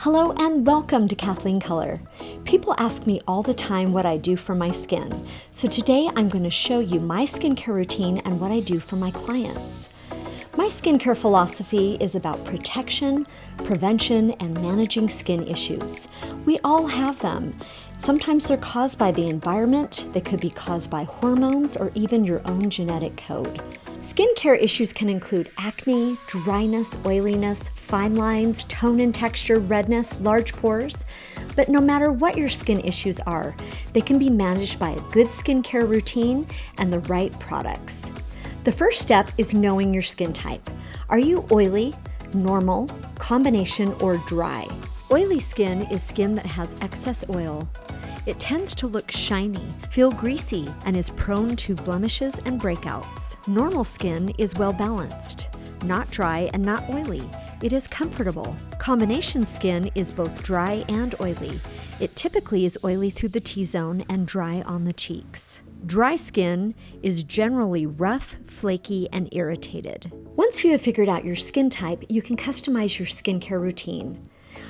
Hello and welcome to Kathleen Color. People ask me all the time what I do for my skin, so today I'm going to show you my skincare routine and what I do for my clients. My skincare philosophy is about protection, prevention, and managing skin issues. We all have them. Sometimes they're caused by the environment, they could be caused by hormones, or even your own genetic code. Skincare issues can include acne, dryness, oiliness, fine lines, tone and texture, redness, large pores. But no matter what your skin issues are, they can be managed by a good skincare routine and the right products. The first step is knowing your skin type. Are you oily, normal, combination, or dry? Oily skin is skin that has excess oil. It tends to look shiny, feel greasy, and is prone to blemishes and breakouts. Normal skin is well balanced, not dry and not oily. It is comfortable. Combination skin is both dry and oily. It typically is oily through the T-zone and dry on the cheeks. Dry skin is generally rough, flaky, and irritated. Once you have figured out your skin type, you can customize your skincare routine.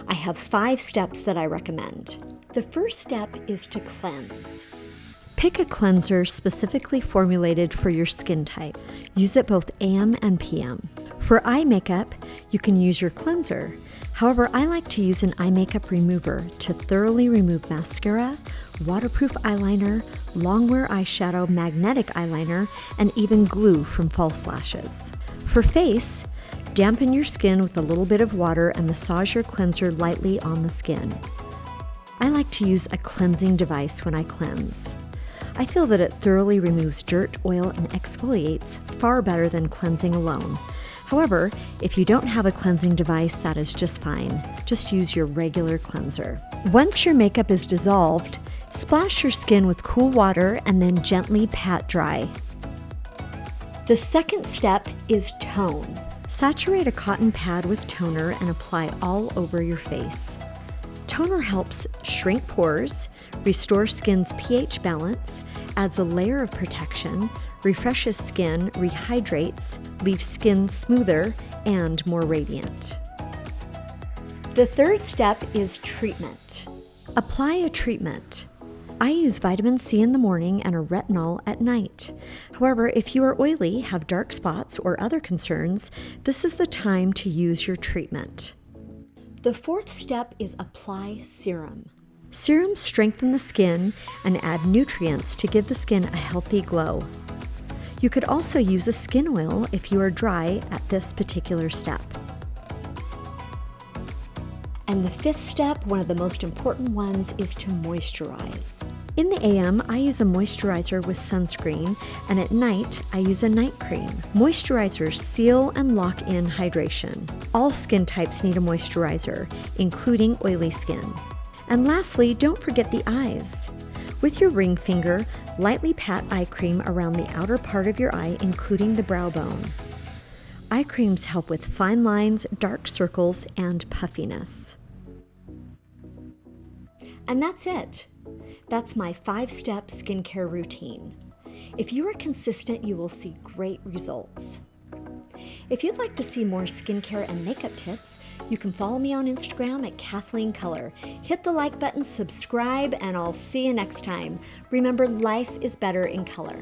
I have 5 steps that I recommend. The first step is to cleanse. Pick a cleanser specifically formulated for your skin type. Use it both AM and PM. For eye makeup, you can use your cleanser. However, I like to use an eye makeup remover to thoroughly remove mascara, waterproof eyeliner, longwear eyeshadow, magnetic eyeliner, and even glue from false lashes. For face, dampen your skin with a little bit of water and massage your cleanser lightly on the skin. I like to use a cleansing device when I cleanse. I feel that it thoroughly removes dirt, oil, and exfoliates far better than cleansing alone. However, if you don't have a cleansing device, that is just fine. Just use your regular cleanser. Once your makeup is dissolved, splash your skin with cool water and then gently pat dry. The second step is tone. Saturate a cotton pad with toner and apply all over your face. Toner helps shrink pores, restore skin's pH balance, adds a layer of protection, refreshes skin, rehydrates, leaves skin smoother and more radiant. The third step is treatment. Apply a treatment. I use vitamin C in the morning and a retinol at night. However, if you are oily, have dark spots, or other concerns, this is the time to use your treatment. The fourth step is apply serum. Serums strengthen the skin and add nutrients to give the skin a healthy glow. You could also use a skin oil if you are dry at this particular step. And the fifth step, one of the most important ones, is to moisturize. In the AM, I use a moisturizer with sunscreen, and at night, I use a night cream. Moisturizers seal and lock in hydration. All skin types need a moisturizer, including oily skin. And lastly, don't forget the eyes. With your ring finger, lightly pat eye cream around the outer part of your eye, including the brow bone. Eye creams help with fine lines, dark circles, and puffiness. And that's it. That's my 5-step skincare routine. If you are consistent, you will see great results. If you'd like to see more skincare and makeup tips, you can follow me on Instagram at Kathleen Color. Hit the like button, subscribe, and I'll see you next time. Remember, life is better in color.